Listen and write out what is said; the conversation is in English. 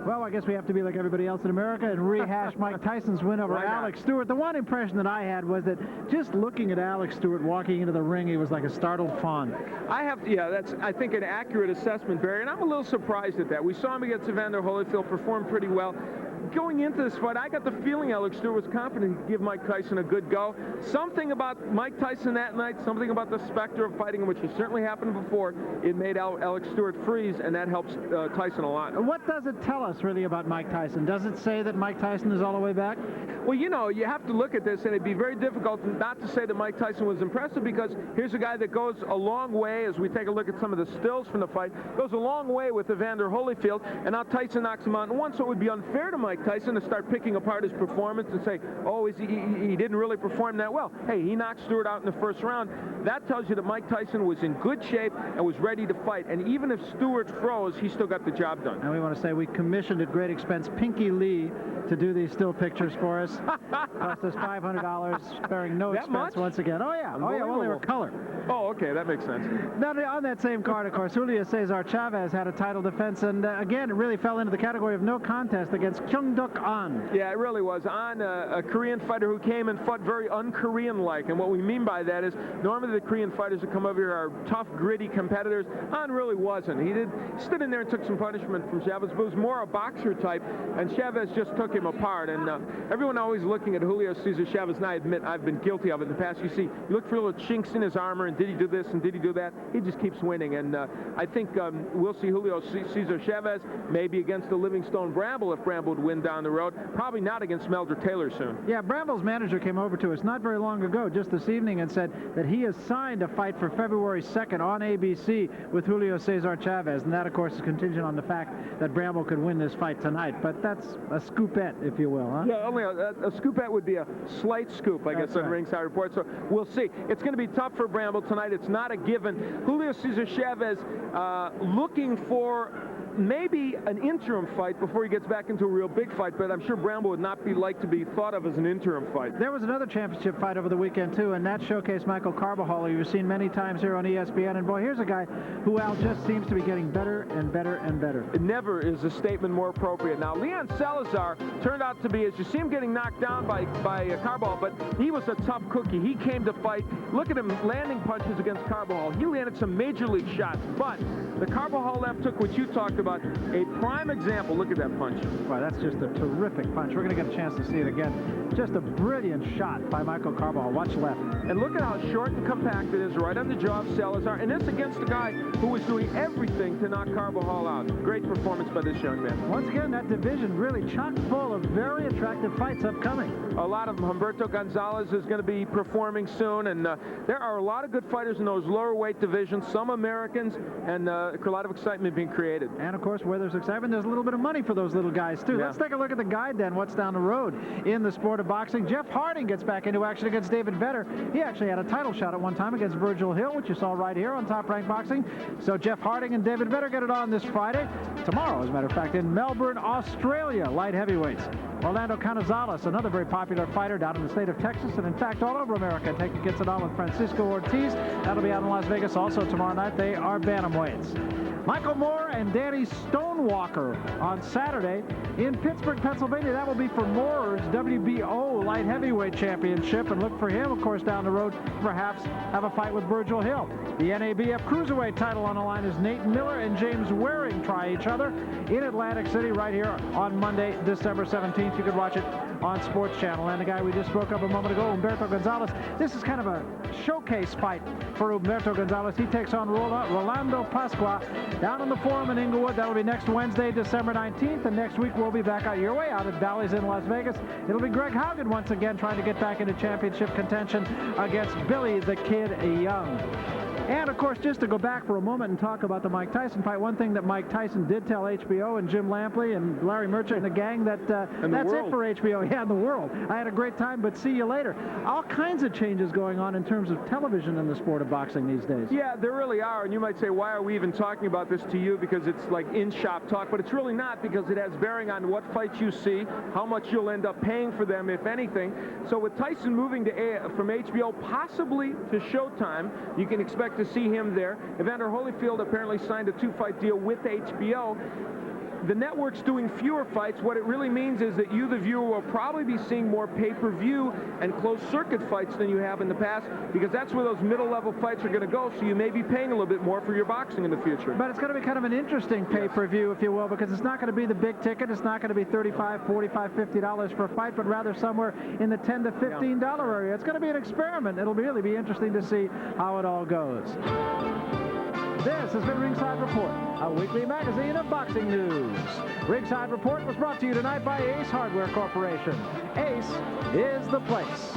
Well, I guess we have to be like everybody else in America and rehash Mike Tyson's win over Alex Stewart. The one impression that I had was that just looking at Alex Stewart walking into the ring, he was like a startled fawn. That's, I think, an accurate assessment, Barry, and I'm a little surprised at that. We saw him against Evander Holyfield perform pretty well. Going into this fight, I got the feeling Alex Stewart was confident he'd give Mike Tyson a good go. Something about Mike Tyson that night, something about the specter of fighting, which has certainly happened before, it made Alex Stewart freeze, and that helps Tyson a lot. What does it tell us, really, about Mike Tyson? Does it say that Mike Tyson is all the way back? Well, you know, you have to look at this, and it'd be very difficult not to say that Mike Tyson was impressive, because here's a guy that goes a long way, as we take a look at some of the stills from the fight, goes a long way with Evander Holyfield, and now Tyson knocks him out in one, so it would be unfair to Mike Tyson to start picking apart his performance and say, oh, he didn't really perform that well. Hey, he knocked Stewart out in the first round. That tells you that Mike Tyson was in good shape and was ready to fight, and even if Stewart froze, he still got the job done. And we want to say we commissioned at great expense Pinky Lee to do these still pictures for us. Cost us $500, sparing no expense once again. Oh, yeah. Oh, yeah. Well, they were color. Oh, okay. That makes sense. Now, on that same card, of course, Julio Cesar Chavez had a title defense, and again, it really fell into the category of no contest against Kyung-Duk An. Yeah, it really was. An, a Korean fighter who came and fought very un-Korean-like, and what we mean by that is normally the Korean fighters who come over here are tough, gritty competitors. An really wasn't. He stood in there and took some punishment from Chavez, but was more a boxer type, and Chavez just took him apart. And everyone always looking at Julio Cesar Chavez, and I admit I've been guilty of it in the past. You look for little chinks in his armor, and did he do this and did he do that? He just keeps winning, and I think we'll see Julio Cesar Chavez maybe against the Livingstone Bramble if Bramble would win down the road. Probably not against Meldor Taylor soon. Yeah, Bramble's manager came over to us not very long ago, just this evening, and said that he has signed a fight for February 2nd on ABC with Julio Cesar Chavez, and that, of course, is contingent on the fact that Bramble could win this fight tonight. But that's a scoopette, if you will, huh? Yeah, only a scoopette would be a slight scoop, I guess, on Ringside Report. So we'll see. It's going to be tough for Bramble tonight. It's not a given. Julio Cesar Chavez looking for maybe an interim fight before he gets back into a real big fight, but I'm sure Bramble would not like to be thought of as an interim fight. There was another championship fight over the weekend, too, and that showcased Michael Carbajal, who you've seen many times here on ESPN. And, boy, here's a guy who, Al, just seems to be getting better and better and better. Never is a statement more appropriate. Now, Leon Salazar turned out to be, as you see him getting knocked down by Carbajal, but he was a tough cookie. He came to fight. Look at him landing punches against Carbajal. He landed some major league shots, but the Carbajal left hook, which you talked about, a prime example. Look at that punch. Wow, that's just a terrific punch. We're going to get a chance to see it again. Just a brilliant shot by Michael Carbajal. Watch left. And look at how short and compact it is, right on the jaw of Salazar. And this against a guy who was doing everything to knock Carbajal out. Great performance by this young man. Once again, that division really chock full of very attractive fights upcoming. A lot of them. Humberto Gonzalez is going to be performing soon, and there are a lot of good fighters in those lower weight divisions, some Americans, and a lot of excitement being created. And, of course, where there's excitement, there's a little bit of money for those little guys, too. Yeah. Let's take a look at the guide, then, what's down the road in the sport of boxing. Jeff Harding gets back into action against David Vedder. He actually had a title shot at one time against Virgil Hill, which you saw right here on Top Rank Boxing. So Jeff Harding and David Vedder get it on this Friday. Tomorrow, as a matter of fact, in Melbourne, Australia, light heavyweights. Orlando Canizales, another very popular fighter down in the state of Texas, and in fact all over America, gets it on with Francisco Ortiz. That'll be out in Las Vegas also tomorrow night. They are bantamweights. Michael Moore and Danny Stonewalker on Saturday in Pittsburgh, Pennsylvania. That will be for Moore's WBO light heavyweight championship, and look for him, of course, down the road, perhaps have a fight with Virgil Hill. The NABF cruiserweight title on the line as Nate Miller and James Waring try each other in Atlantic City right here on Monday, December 17th. You can watch it on Sports Channel. And the guy we just spoke of a moment ago, Humberto Gonzalez, this is kind of a showcase fight for Humberto Gonzalez. He takes on Rolando Pasqua down in the Forum in Inglewood. That'll be next Wednesday, December 19th. And next week we'll be back out your way out at Bally's in Las Vegas. It'll be Greg Haugen once again trying to get back into championship contention against Billy the Kid Young. And, of course, just to go back for a moment and talk about the Mike Tyson fight, one thing that Mike Tyson did tell HBO and Jim Lampley and Larry Merchant and the gang that's it for HBO. Yeah, in the world. I had a great time, but see you later. All kinds of changes going on in terms of television in the sport of boxing these days. Yeah, there really are. And you might say, why are we even talking about this to you? Because it's like in-shop talk. But it's really not, because it has bearing on what fights you see, how much you'll end up paying for them, if anything. So with Tyson moving from HBO possibly to Showtime, you can expect to see him there. Evander Holyfield apparently signed a 2-fight deal with HBO. the network's doing fewer fights, what it really means is that you, the viewer, will probably be seeing more pay-per-view and closed-circuit fights than you have in the past, because that's where those middle-level fights are going to go, so you may be paying a little bit more for your boxing in the future. But it's going to be kind of an interesting pay-per-view, if you will, because it's not going to be the big ticket. It's not going to be $35, $45, $50 for a fight, but rather somewhere in the $10 to $15 area. It's going to be an experiment. It'll really be interesting to see how it all goes. This has been Ringside Report, a weekly magazine of boxing news. Ringside Report was brought to you tonight by Ace Hardware Corporation. Ace is the place.